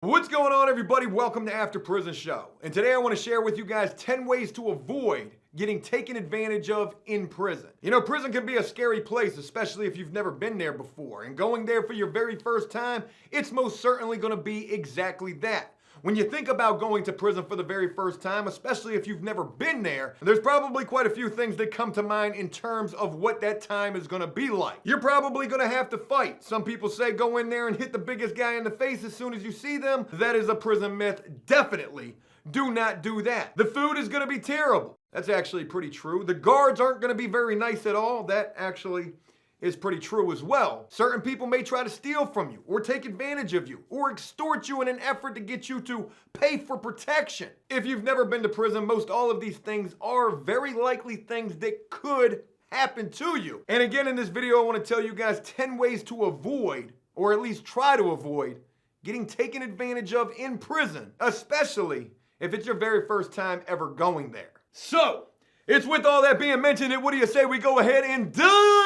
What's going on, everybody? Welcome to After Prison Show. And today I want to share with you guys 10 ways to avoid getting taken advantage of in prison. You know, prison can be a scary place, especially if you've never been there before. And going there for your very first time, it's most certainly going to be exactly that. When you think about going to prison for the very first time, especially if you've never been there, there's probably quite a few things that come to mind in terms of what that time is going to be like. You're probably going to have to fight. Some people say go in there and hit the biggest guy in the face as soon as you see them. That is a prison myth. Definitely do not do that. The food is going to be terrible. That's actually pretty true. The guards aren't going to be very nice at all. That actually is pretty true as well. Certain people may try to steal from you or take advantage of you or extort you in an effort to get you to pay for protection. If you've never been to prison, most all of these things are very likely things that could happen to you. And again, in this video, I want to tell you guys 10 ways to avoid, or at least try to avoid, getting taken advantage of in prison, especially if it's your very first time ever going there. So, it's with all that being mentioned, and what do you say we go ahead and dive?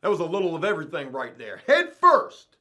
That was a little of everything right there. Head first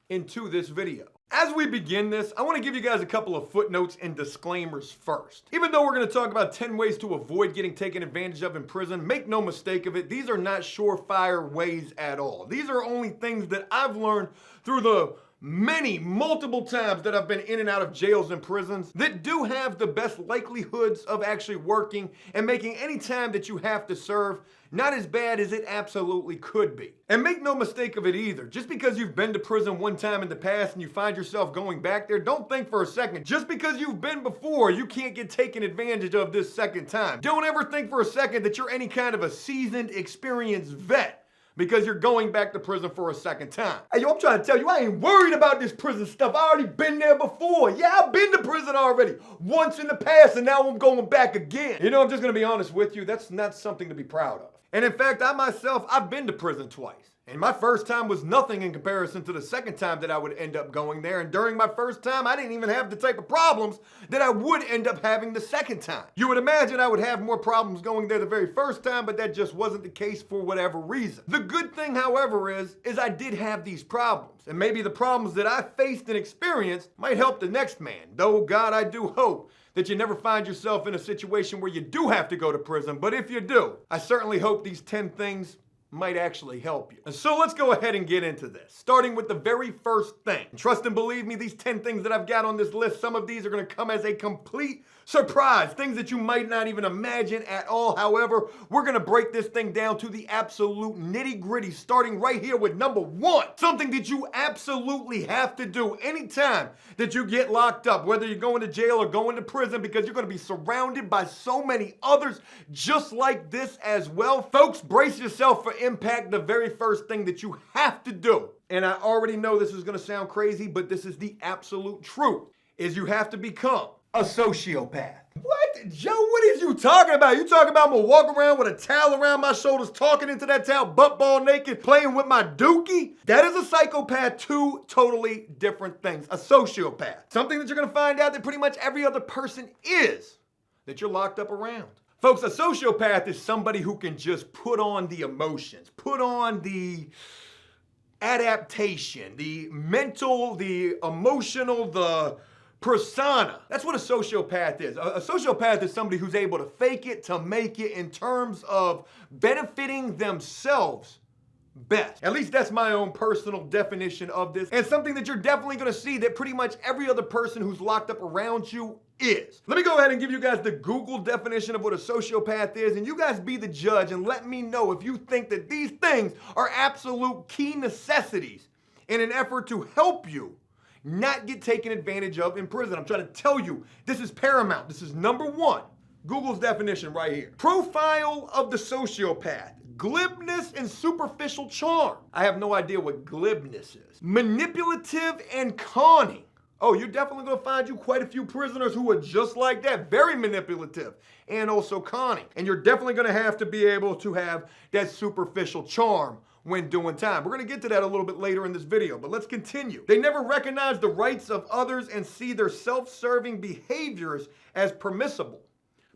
into this video. As we begin this, I want to give you guys a couple of footnotes and disclaimers first. Even though we're going to talk about 10 ways to avoid getting taken advantage of in prison, make no mistake of it, these are not surefire ways at all. These are only things that I've learned through the multiple times that I've been in and out of jails and prisons that do have the best likelihoods of actually working and making any time that you have to serve not as bad as it absolutely could be. And make no mistake of it either. Just because you've been to prison one time in the past and you find yourself going back there, don't think for a second, just because you've been before, you can't get taken advantage of this second time. Don't ever think for a second that you're any kind of a seasoned, experienced vet because you're going back to prison for a second time. Hey, yo, I'm trying to tell you, I ain't worried about this prison stuff. I already been there before. Yeah, I've been to prison already once in the past, and now I'm going back again. You know, I'm just gonna be honest with you, that's not something to be proud of. And in fact, I myself, I've been to prison twice. And my first time was nothing in comparison to the second time that I would end up going there. And during my first time, I didn't even have the type of problems that I would end up having the second time. You would imagine I would have more problems going there the very first time, but that just wasn't the case for whatever reason. The good thing, however, is I did have these problems. And maybe the problems that I faced and experienced might help the next man. Though, God, I do hope that you never find yourself in a situation where you do have to go to prison. But if you do, I certainly hope these 10 things might actually help you. And so let's go ahead and get into this, starting with the very first thing. And trust and believe me, these 10 things that I've got on this list, some of these are going to come as a complete surprise, things that you might not even imagine at all. However, we're going to break this thing down to the absolute nitty-gritty, starting right here with number 1. Something that you absolutely have to do anytime that you get locked up, whether you're going to jail or going to prison, because you're going to be surrounded by so many others just like this as well. Folks, brace yourself for impact. The very first thing that you have to do, and I already know this is going to sound crazy, but this is the absolute truth, is you have to become a sociopath. What? Joe, what is you talking about? You talking about me walking around with a towel around my shoulders, talking into that towel, butt ball naked, playing with my dookie? That is a psychopath. Two totally different things. A sociopath. Something that you're going to find out that pretty much every other person is, that you're locked up around. Folks, a sociopath is somebody who can just put on the emotions, put on the adaptation, the mental, the emotional, the persona. That's what a sociopath is. A sociopath is somebody who's able to fake it to make it in terms of benefiting themselves best. At least that's my own personal definition of this, and something that you're definitely going to see that pretty much every other person who's locked up around you is. Let me go ahead and give you guys the Google definition of what a sociopath is, and you guys be the judge and let me know if you think that these things are absolute key necessities in an effort to help you not get taken advantage of in prison. I'm trying to tell you, this is paramount. This is number 1. Google's definition right here. Profile of the sociopath. Glibness and superficial charm. I have no idea what glibness is. Manipulative and conning. Oh, you're definitely going to find you quite a few prisoners who are just like that. Very manipulative and also conning. And you're definitely going to have to be able to have that superficial charm when doing time. We're going to get to that a little bit later in this video, but let's continue. They never recognize the rights of others and see their self-serving behaviors as permissible.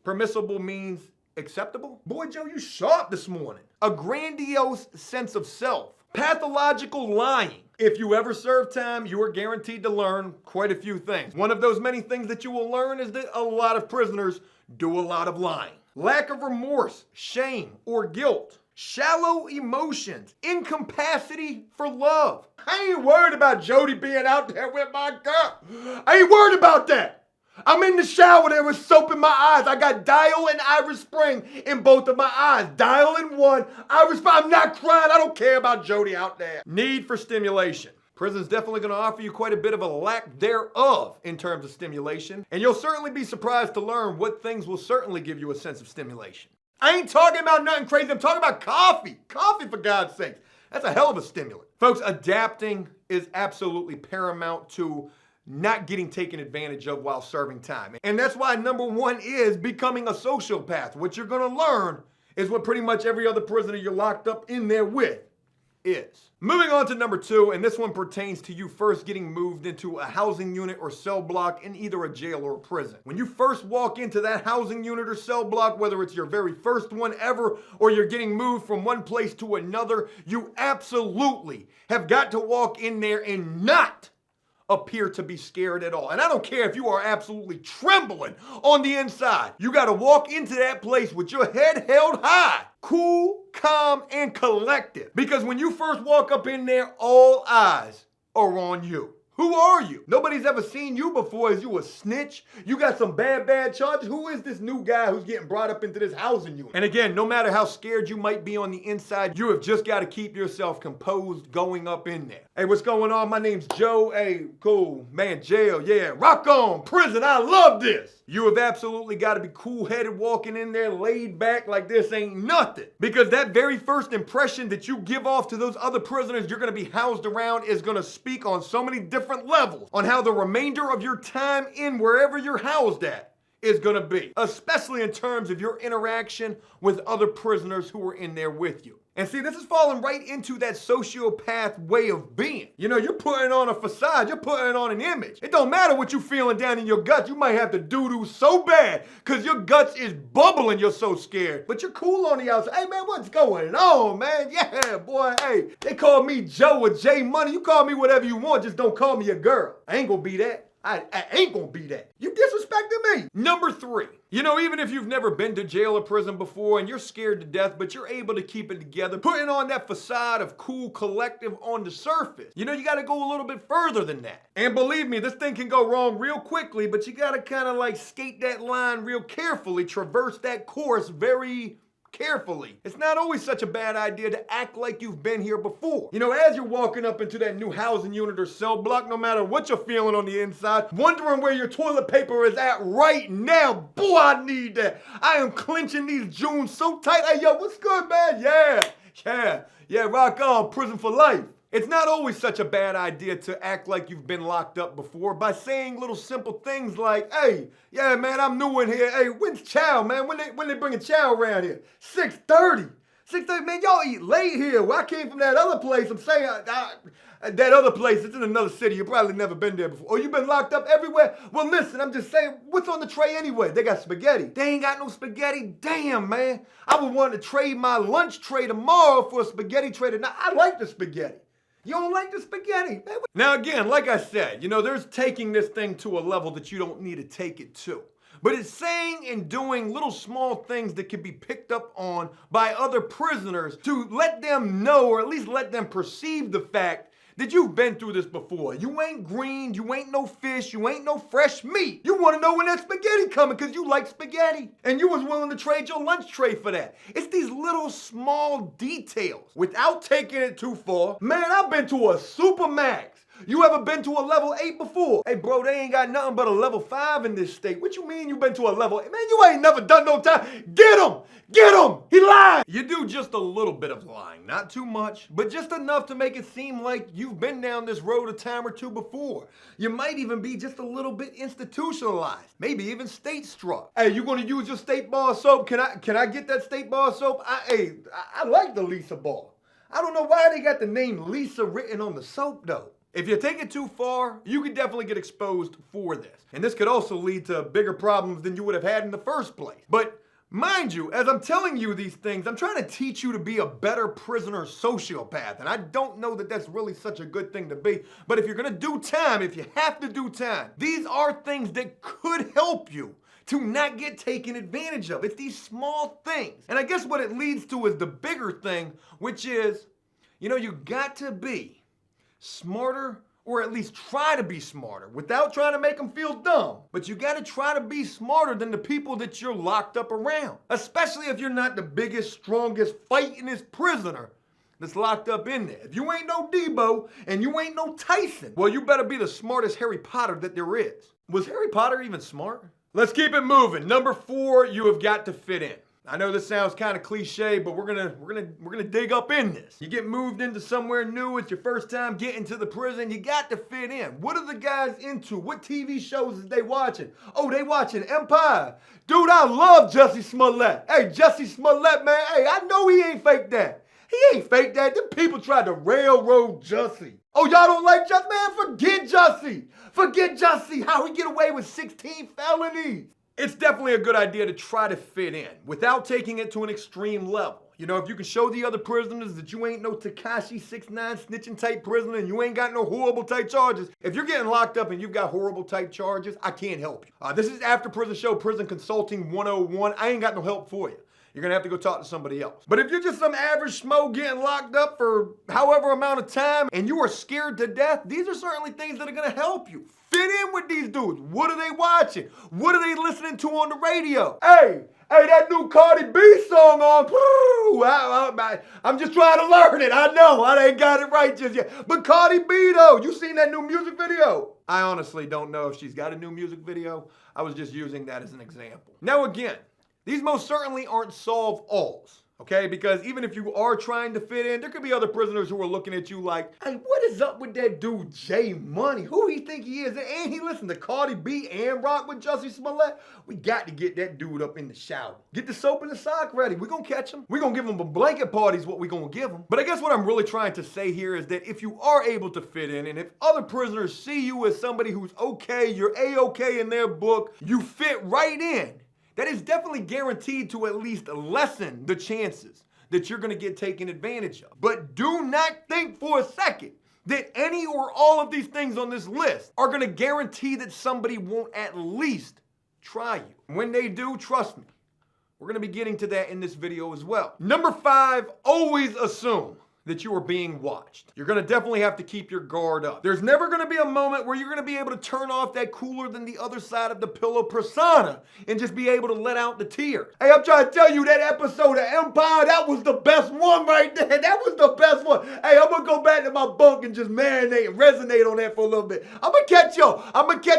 Permissible means acceptable? Boy, Joe, you sharp this morning. A grandiose sense of self. Pathological lying. If you ever serve time, you are guaranteed to learn quite a few things. One of those many things that you will learn is that a lot of prisoners do a lot of lying. Lack of remorse, shame, or guilt. Shallow emotions, incapacity for love. I ain't worried about Jody being out there with my girl. I ain't worried about that. I'm in the shower there with soap in my eyes. I got Dial and Irish Spring in both of my eyes. Dial in one, Irish Spring. I'm not crying. I don't care about Jody out there. Need for stimulation. Prison's definitely going to offer you quite a bit of a lack thereof in terms of stimulation. And you'll certainly be surprised to learn what things will certainly give you a sense of stimulation. I ain't talking about nothing crazy. I'm talking about coffee. Coffee, for God's sakes. That's a hell of a stimulant. Folks, adapting is absolutely paramount to not getting taken advantage of while serving time. And that's why number one is becoming a sociopath. What you're going to learn is what pretty much every other prisoner you're locked up in there with is. Moving on to number two, and this one pertains to you first getting moved into a housing unit or cell block in either a jail or a prison. When you first walk into that housing unit or cell block, whether it's your very first one ever or you're getting moved from one place to another, you absolutely have got to walk in there and not appear to be scared at all. And I don't care if you are absolutely trembling on the inside. You got to walk into that place with your head held high, cool, calm, and collected. Because when you first walk up in there, all eyes are on you. Who are you? Nobody's ever seen you before. Is you a snitch? You got some bad charges? Who is this new guy who's getting brought up into this housing unit? And again, no matter how scared you might be on the inside, you have just got to keep yourself composed going up in there. Hey, what's going on? My name's Joe. Hey, cool. Man, jail. Yeah, rock on. Prison. I love this. You have absolutely got to be cool-headed walking in there, laid back like this ain't nothing. Because that very first impression that you give off to those other prisoners you're going to be housed around is going to speak on so many different levels on how the remainder of your time in wherever you're housed at is going to be. Especially in terms of your interaction with other prisoners who are in there with you. And see, this is falling right into that sociopath way of being. You know, you're putting on a facade, you're putting on an image. It don't matter what you're feeling down in your guts. You might have to doo-doo so bad because your guts is bubbling, you're so scared. But you're cool on the outside. Hey, man, what's going on, man? Yeah, boy, hey, they call me Joe or J Money. You call me whatever you want, just don't call me a girl. I ain't gonna be that. I ain't gonna be that. You disrespecting me. Number three. You know, even if you've never been to jail or prison before and you're scared to death, but you're able to keep it together, putting on that facade of cool collective on the surface, you know, you got to go a little bit further than that. And believe me, this thing can go wrong real quickly, but you got to kind of like skate that line real carefully, traverse that course very carefully. It's not always such a bad idea to act like you've been here before. You know, as you're walking up into that new housing unit or cell block, no matter what you're feeling on the inside, wondering where your toilet paper is at right now. Boy, I need that. I am clenching these Junes so tight. Hey, yo, what's good, man? Yeah, rock on, prison for life. It's not always such a bad idea to act like you've been locked up before by saying little simple things like, hey, yeah, man, I'm new in here. Hey, when's chow, man? When they bringing chow around here? 6:30. 6:30, man, y'all eat late here. Well, I came from that other place. I'm saying, that other place, it's in another city. You've probably never been there before. Or you've been locked up everywhere. Well, listen, I'm just saying, what's on the tray anyway? They got spaghetti. They ain't got no spaghetti. Damn, man. I would want to trade my lunch tray tomorrow for a spaghetti tray tonight. I like the spaghetti. You don't like the spaghetti? Now again, like I said, you know, there's taking this thing to a level that you don't need to take it to. But it's saying and doing little small things that can be picked up on by other prisoners to let them know, or at least let them perceive the fact that you've been through this before. You ain't green, you ain't no fish, you ain't no fresh meat. You want to know when that spaghetti coming because you like spaghetti. And you was willing to trade your lunch tray for that. It's these little small details without taking it too far. Man, I've been to a Supermax. You ever been to a level 8 before? Hey, bro, they ain't got nothing but a level 5 in this state. What you mean you been to a level 8? Man, you ain't never done no time. Get him! Get him! He lied! You do just a little bit of lying. Not too much, but just enough to make it seem like you've been down this road a time or two before. You might even be just a little bit institutionalized. Maybe even state struck. Hey, you gonna use your state bar soap? Can I get that state bar soap? I like the Lisa bar. I don't know why they got the name Lisa written on the soap though. If you take it too far, you could definitely get exposed for this. And this could also lead to bigger problems than you would have had in the first place. But Mind you, as I'm telling you these things, I'm trying to teach you to be a better prisoner sociopath. And I don't know that that's really such a good thing to be. But if you're going to do time, if you have to do time, these are things that could help you to not get taken advantage of. It's these small things. And I guess what it leads to is the bigger thing, which is, you got to be smarter, or at least try to be smarter without trying to make them feel dumb. But you got to try to be smarter than the people that you're locked up around, especially if you're not the biggest, strongest, fightingest prisoner that's locked up in there. If you ain't no Debo and you ain't no Tyson, well, you better be the smartest Harry Potter that there is. Was Harry Potter even smart? Let's keep it moving. Number 4, you have got to fit in. I know this sounds kind of cliche, but we're gonna dig up in this. You get moved into somewhere new, it's your first time getting to the prison, you got to fit in. What are the guys into? What TV shows is they watching? Oh, they watching Empire. Dude, I love Jussie Smollett. Hey, Jussie Smollett, man, hey, I know he ain't fake that. He ain't fake that. Them people tried to railroad Jussie. Oh, y'all don't like Jussie? Man, forget Jussie. Forget Jussie. How he get away with 16 felonies? It's definitely a good idea to try to fit in without taking it to an extreme level. If you can show the other prisoners that you ain't no Tekashi 6ix9ine snitching type prisoner and you ain't got no horrible type charges. If you're getting locked up and you've got horrible type charges, I can't help you. This is After Prison Show Prison Consulting 101. I ain't got no help for you. You're gonna have to go talk to somebody else. But if you're just some average schmo getting locked up for however amount of time and you are scared to death, these are certainly things that are gonna help you. Fit in with these dudes. What are they watching? What are they listening to on the radio? Hey, that new Cardi B song on. I'm just trying to learn it. I know, I ain't got it right just yet. But Cardi B though, you seen that new music video? I honestly don't know if she's got a new music video. I was just using that as an example. Now again, these most certainly aren't solve-alls, okay? Because even if you are trying to fit in, there could be other prisoners who are looking at you like, hey, what is up with that dude J Money? Who he think he is? And he listen to Cardi B and rock with Jussie Smollett? We got to get that dude up in the shower. Get the soap and the sock ready. We're going to catch him. We're going to give him a blanket party is what we're going to give him. But I guess what I'm really trying to say here is that if you are able to fit in, and if other prisoners see you as somebody who's okay, you're A-okay in their book, you fit right in, that is definitely guaranteed to at least lessen the chances that you're gonna get taken advantage of. But do not think for a second that any or all of these things on this list are gonna guarantee that somebody won't at least try you. When they do, trust me, we're gonna be getting to that in this video as well. Number 5, always assume that you are being watched. You're gonna definitely have to keep your guard up. There's never gonna be a moment where you're gonna be able to turn off that cooler than the other side of the pillow persona and just be able to let out the tear. Hey, I'm trying to tell you that episode of Empire, that was the best one right there. That was the best one. Hey, I'm gonna go back to my bunk and just marinate and resonate on that for a little bit. I'm gonna catch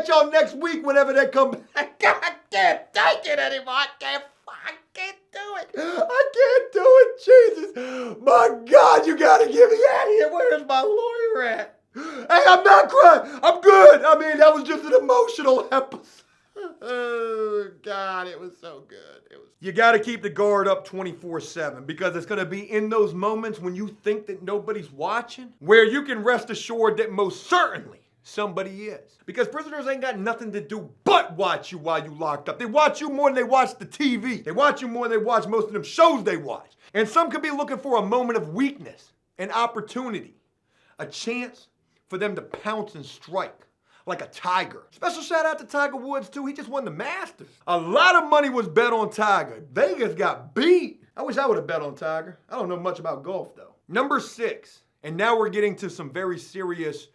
y'all next week whenever that comes back. I can't take it anymore. I can't do it. I can't do it, Jesus. My God, you gotta get me out of here. Where's my lawyer at? Hey, I'm not crying. I'm good. I mean, that was just an emotional episode. Oh, God, it was so good. You gotta keep the guard up 24/7 because it's gonna be in those moments when you think that nobody's watching where you can rest assured that most certainly somebody is. Because prisoners ain't got nothing to do but watch you while you locked up. They watch you more than they watch the TV. They watch you more than they watch most of them shows they watch. And some could be looking for a moment of weakness, an opportunity, a chance for them to pounce and strike like a tiger. Special shout out to Tiger Woods too. He just won the Masters. A lot of money was bet on Tiger. Vegas got beat. I wish I would have bet on Tiger. I don't know much about golf though. Number 6, and now we're getting to some very serious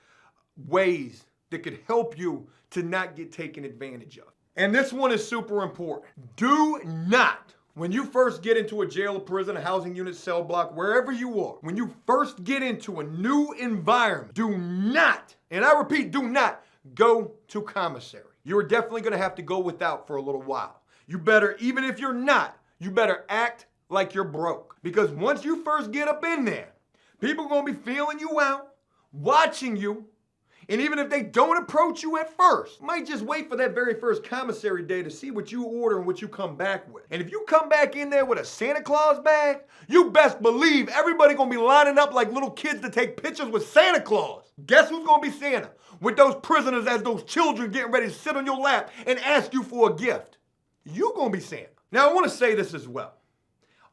ways that could help you to not get taken advantage of. And this one is super important. Do not, when you first get into a jail or prison, a housing unit, cell block, wherever you are, when you first get into a new environment, do not, and I repeat, do not go to commissary. You're definitely gonna have to go without for a little while. You better, even if you're not, you better act like you're broke. Because once you first get up in there, people are gonna be feeling you out, watching you, and even if they don't approach you at first, might just wait for that very first commissary day to see what you order and what you come back with. And if you come back in there with a Santa Claus bag, you best believe everybody gonna be lining up like little kids to take pictures with Santa Claus. Guess who's gonna be Santa? With those prisoners as those children getting ready to sit on your lap and ask you for a gift. You gonna be Santa. Now, I want to say this as well.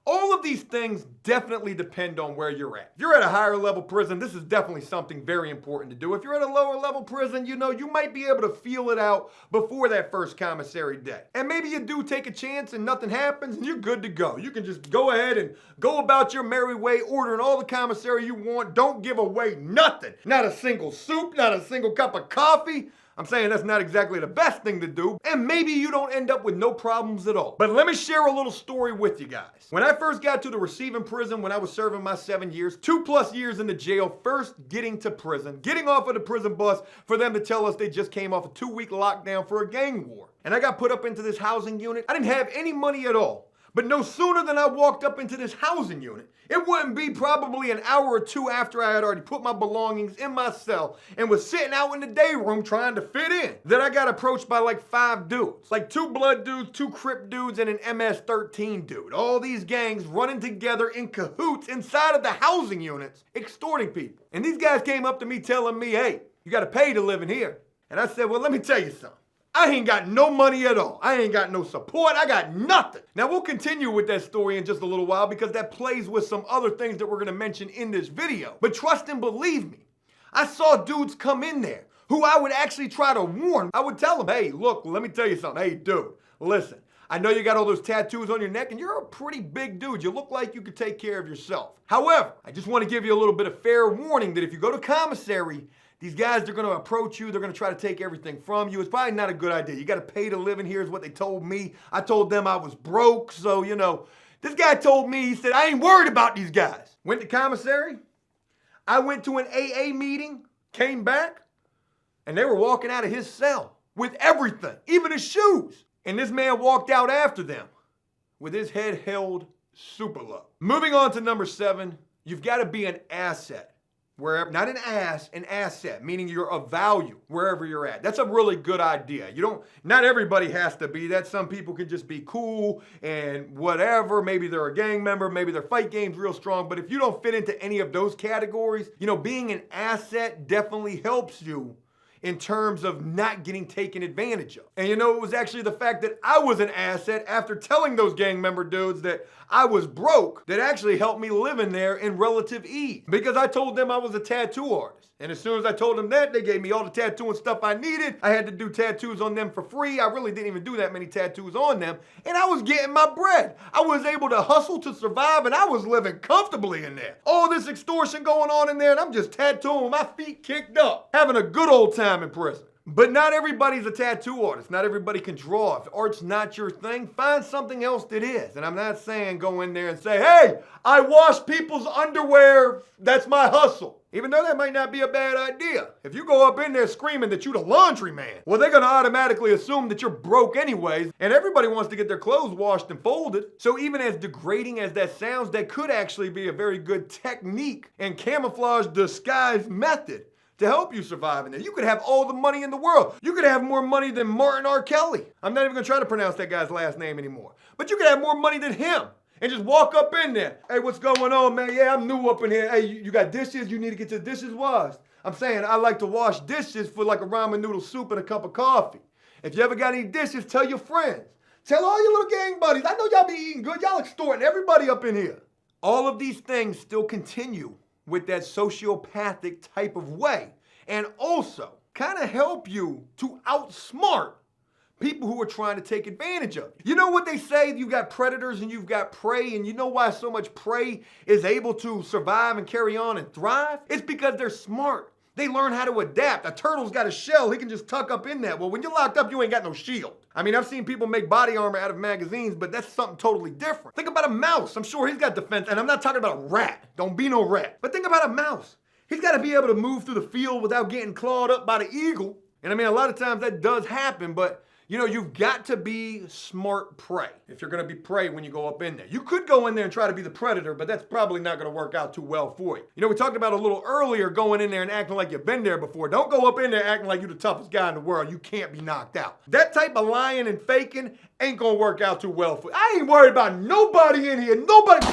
All of these things definitely depend on where you're at. If you're at a higher level prison, this is definitely something very important to do. If you're at a lower level prison, you might be able to feel it out before that first commissary day. And maybe you do take a chance and nothing happens and you're good to go. You can just go ahead and go about your merry way, ordering all the commissary you want. Don't give away nothing. Not a single soup, not a single cup of coffee. I'm saying that's not exactly the best thing to do, and maybe you don't end up with no problems at all. But let me share a little story with you guys. When I first got to the receiving prison, when I was serving my 7 years, 2+ years in the jail, first getting to prison, getting off of the prison bus for them to tell us they just came off a 2-week lockdown for a gang war. And I got put up into this housing unit. I didn't have any money at all. But no sooner than I walked up into this housing unit, it wouldn't be probably an hour or two after I had already put my belongings in my cell and was sitting out in the day room trying to fit in, that I got approached by like 5 dudes. Like 2 blood dudes, 2 Crip dudes, and an MS-13 dude. All these gangs running together in cahoots inside of the housing units, extorting people. And these guys came up to me telling me, hey, you gotta pay to live in here. And I said, well, let me tell you something. I ain't got no money at all. I ain't got no support. I got nothing. Now, we'll continue with that story in just a little while because that plays with some other things that we're going to mention in this video. But trust and believe me, I saw dudes come in there who I would actually try to warn. I would tell them, hey, look, let me tell you something. Hey, dude, listen. I know you got all those tattoos on your neck and you're a pretty big dude. You look like you could take care of yourself. However, I just want to give you a little bit of fair warning that if you go to commissary, these guys, they're going to approach you. They're going to try to take everything from you. It's probably not a good idea. You got to pay to live in here is what they told me. I told them I was broke. So, this guy told me, he said, I ain't worried about these guys. Went to commissary. I went to an AA meeting, came back, and they were walking out of his cell with everything, even his shoes. And this man walked out after them with his head held super low. Moving on to number 7, you've got to be an asset. Wherever, not an ass, an asset, meaning you're of value wherever you're at. That's a really good idea. Not everybody has to be that. Some people can just be cool and whatever. Maybe they're a gang member, maybe their fight game's real strong. But if you don't fit into any of those categories, being an asset definitely helps you in terms of not getting taken advantage of. And it was actually the fact that I was an asset after telling those gang member dudes that I was broke that actually helped me live in there in relative ease. Because I told them I was a tattoo artist. And as soon as I told them that, they gave me all the tattoo and stuff I needed. I had to do tattoos on them for free. I really didn't even do that many tattoos on them. And I was getting my bread. I was able to hustle to survive and I was living comfortably in there. All this extortion going on in there and I'm just tattooing with my feet kicked up. Having a good old time in prison. But not everybody's a tattoo artist. Not everybody can draw. If art's not your thing, find something else that is. And I'm not saying go in there and say, hey, I wash people's underwear. That's my hustle. Even though that might not be a bad idea. If you go up in there screaming that you're the laundry man, well, they're going to automatically assume that you're broke anyways. And everybody wants to get their clothes washed and folded. So even as degrading as that sounds, that could actually be a very good technique and camouflage disguise method to help you survive in there. You could have all the money in the world. You could have more money than Martin R. Kelly. I'm not even gonna try to pronounce that guy's last name anymore. But you could have more money than him and just walk up in there. Hey, what's going on, man? Yeah, I'm new up in here. Hey, you got dishes? You need to get your dishes washed. I'm saying I like to wash dishes for like a ramen noodle soup and a cup of coffee. If you ever got any dishes, tell your friends. Tell all your little gang buddies. I know y'all be eating good. Y'all extorting everybody up in here. All of these things still continue with that sociopathic type of way, and also kind of help you to outsmart people who are trying to take advantage of you. You know what they say? You've got predators and you've got prey, and you know why so much prey is able to survive and carry on and thrive? It's because they're smart. They learn how to adapt. A turtle's got a shell. He can just tuck up in that. Well, when you're locked up, you ain't got no shield. I mean, I've seen people make body armor out of magazines, but that's something totally different. Think about a mouse. I'm sure he's got defense, and I'm not talking about a rat. Don't be no rat. But think about a mouse. He's got to be able to move through the field without getting clawed up by the eagle. And I mean, a lot of times that does happen, but you've got to be smart prey if you're going to be prey when you go up in there. You could go in there and try to be the predator, but that's probably not going to work out too well for you. We talked about a little earlier going in there and acting like you've been there before. Don't go up in there acting like you're the toughest guy in the world. You can't be knocked out. That type of lying and faking ain't going to work out too well for you. I ain't worried about nobody in here. Nobody.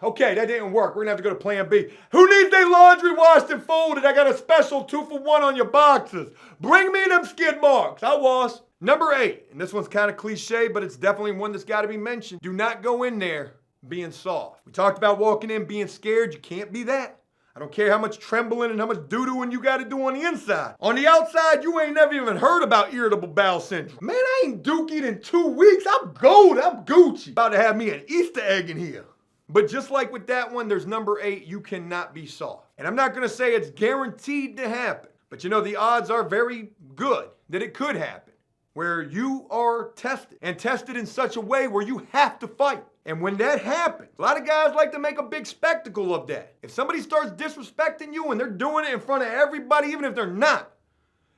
Okay, that didn't work. We're gonna have to go to plan B. Who needs their laundry washed and folded? I got a special 2-for-1 on your boxes. Bring me them skid marks. I wash. Number 8, and this one's kind of cliche, but it's definitely one that's got to be mentioned. Do not go in there being soft. We talked about walking in being scared. You can't be that. I don't care how much trembling and how much doo-dooing you got to do on the inside. On the outside, you ain't never even heard about irritable bowel syndrome. Man, I ain't dookied in 2 weeks. I'm gold. I'm Gucci. About to have me an Easter egg in here. But just like with that one, there's number 8, you cannot be soft. And I'm not going to say it's guaranteed to happen, but you know, the odds are very good that it could happen, where you are tested, and tested in such a way where you have to fight. And when that happens, a lot of guys like to make a big spectacle of that. If somebody starts disrespecting you and they're doing it in front of everybody, even if they're not,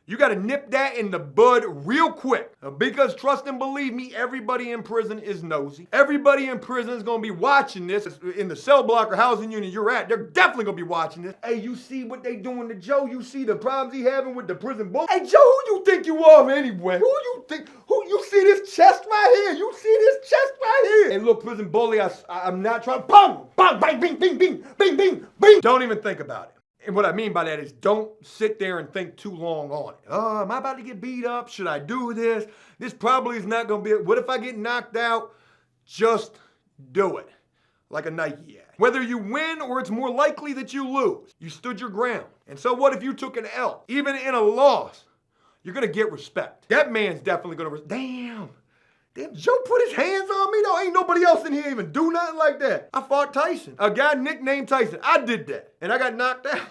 you got to nip that in the bud real quick. Because trust and believe me, everybody in prison is nosy. Everybody in prison is going to be watching this. In the cell block or housing unit you're at, they're definitely going to be watching this. Hey, you see what they doing to Joe? You see the problems he having with the prison book? Hey, Joe, who you think you are anyway? You see this chest right here? You see this chest right here? Hey, look, prison bully, I'm not trying to, bang, bang, bang, bing, bing, bing, bing, bing, bing. Don't even think about it. And what I mean by that is don't sit there and think too long on it. Oh, am I about to get beat up? Should I do this? This probably is not going to be it. What if I get knocked out? Just do it. Like a Nike ad. Whether you win or it's more likely that you lose, you stood your ground. And so what if you took an L? Even in a loss, you're going to get respect. That man's definitely going to, damn, Joe put his hands on me? No, ain't nobody else in here even do nothing like that. I fought Tyson. A guy nicknamed Tyson. I did that. And I got knocked out.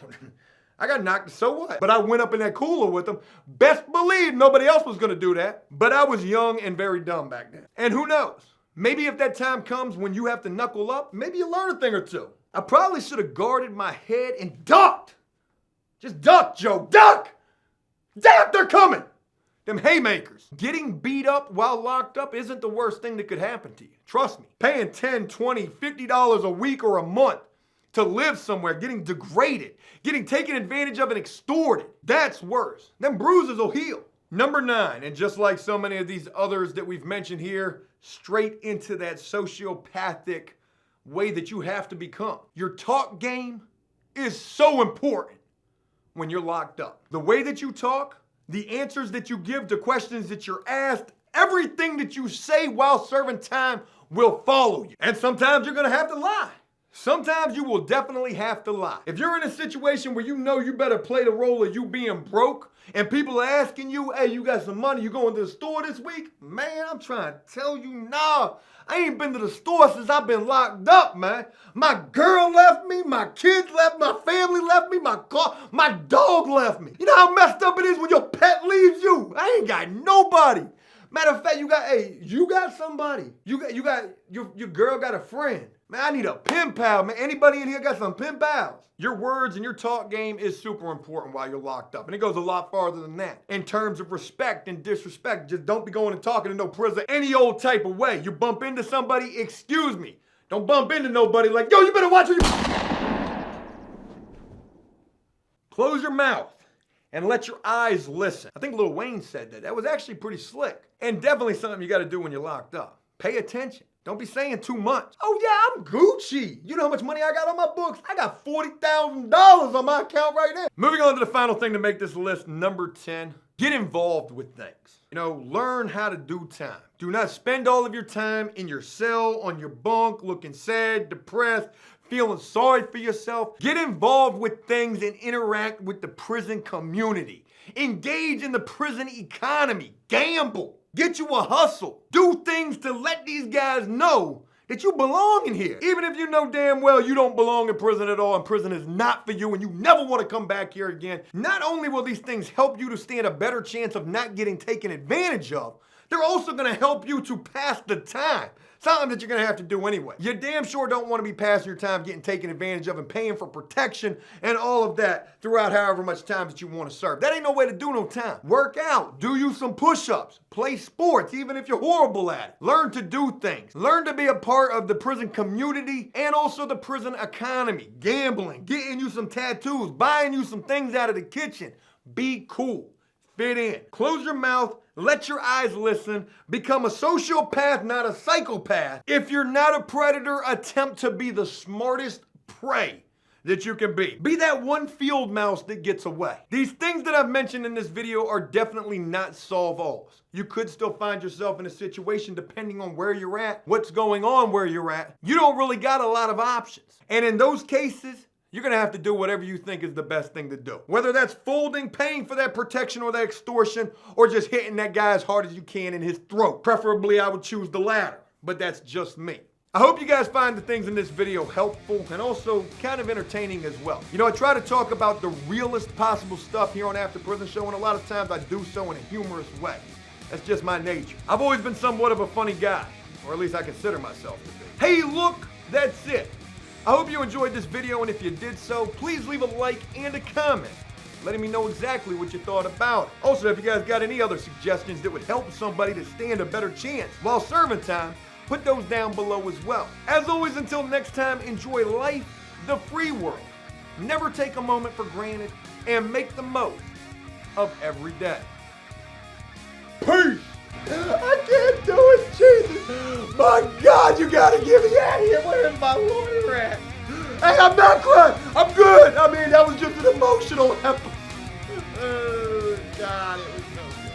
I got knocked, so what? But I went up in that cooler with him. Best believe nobody else was gonna do that. But I was young and very dumb back then. And who knows? Maybe if that time comes when you have to knuckle up, maybe you learn a thing or two. I probably should have guarded my head and ducked. Just duck, Joe, duck! Duck, they're coming! Them haymakers. Getting beat up while locked up isn't the worst thing that could happen to you. Trust me. Paying $10, $20, $50 a week or a month to live somewhere, getting degraded, getting taken advantage of and extorted. That's worse. Them bruises will heal. Number 9, and just like so many of these others that we've mentioned here, straight into that sociopathic way that you have to become. Your talk game is so important when you're locked up. The way that you talk, the answers that you give to questions that you're asked, everything that you say while serving time will follow you. And sometimes you're gonna have to lie. Sometimes you will definitely have to lie. If you're in a situation where you know you better play the role of you being broke and people are asking you, hey, you got some money, you going to the store this week? Man, I'm trying to tell you, nah, I ain't been to the store since I've been locked up, man. My girl left me, my kids left, my family left me, my car, my dog left me. You know how messed up it is when your pet leaves you? I ain't got nobody. Matter of fact, you got somebody. Your girl got a friend. Man, I need a pen pal, man. Anybody in here got some pen pals? Your words and your talk game is super important while you're locked up. And it goes a lot farther than that. In terms of respect and disrespect, just don't be going and talking to no prison any old type of way. You bump into somebody, excuse me. Don't bump into nobody like, yo, you better watch what you... Close your mouth and let your eyes listen. I think Lil Wayne said that. That was actually pretty slick. And definitely something you got to do when you're locked up. Pay attention. Don't be saying too much. Oh yeah, I'm Gucci. You know how much money I got on my books? I got $40,000 on my account right now. Moving on to the final thing to make this list, number 10. Get involved with things. You know, learn how to do time. Do not spend all of your time in your cell, on your bunk, looking sad, depressed, feeling sorry for yourself. Get involved with things and interact with the prison community. Engage in the prison economy. Gamble. Get you a hustle. Do things to let these guys know that you belong in here. Even if you know damn well you don't belong in prison at all and prison is not for you and you never want to come back here again, not only will these things help you to stand a better chance of not getting taken advantage of, they're also going to help you to pass the time. Something that you're going to have to do anyway. You damn sure don't want to be passing your time getting taken advantage of and paying for protection and all of that throughout however much time that you want to serve. That ain't no way to do no time. Work out. Do you some push-ups. Play sports, even if you're horrible at it. Learn to do things. Learn to be a part of the prison community and also the prison economy. Gambling. Getting you some tattoos. Buying you some things out of the kitchen. Be cool. Fit in. Close your mouth. Let your eyes listen. Become a sociopath, not a psychopath. If you're not a predator, attempt to be the smartest prey that you can be. Be that one field mouse that gets away. These things that I've mentioned in this video are definitely not solve-alls. You could still find yourself in a situation depending on where you're at, what's going on where you're at. You don't really got a lot of options. And in those cases, you're gonna have to do whatever you think is the best thing to do. Whether that's folding, paying for that protection or that extortion, or just hitting that guy as hard as you can in his throat. Preferably, I would choose the latter, but that's just me. I hope you guys find the things in this video helpful and also kind of entertaining as well. You know, I try to talk about the realest possible stuff here on After Prison Show, and a lot of times I do so in a humorous way. That's just my nature. I've always been somewhat of a funny guy, or at least I consider myself to be. Hey, look, that's it. I hope you enjoyed this video, and if you did so, please leave a like and a comment, letting me know exactly what you thought about it. Also, if you guys got any other suggestions that would help somebody to stand a better chance while serving time, put those down below as well. As always, until next time, enjoy life, the free world. Never take a moment for granted, and make the most of every day. Peace! I can't do it, Jesus! My God, you gotta get me out of here! Where's my lawyer at? Hey, I'm not crying! I'm good! I mean, that was just an emotional episode. Oh, God, it was so good.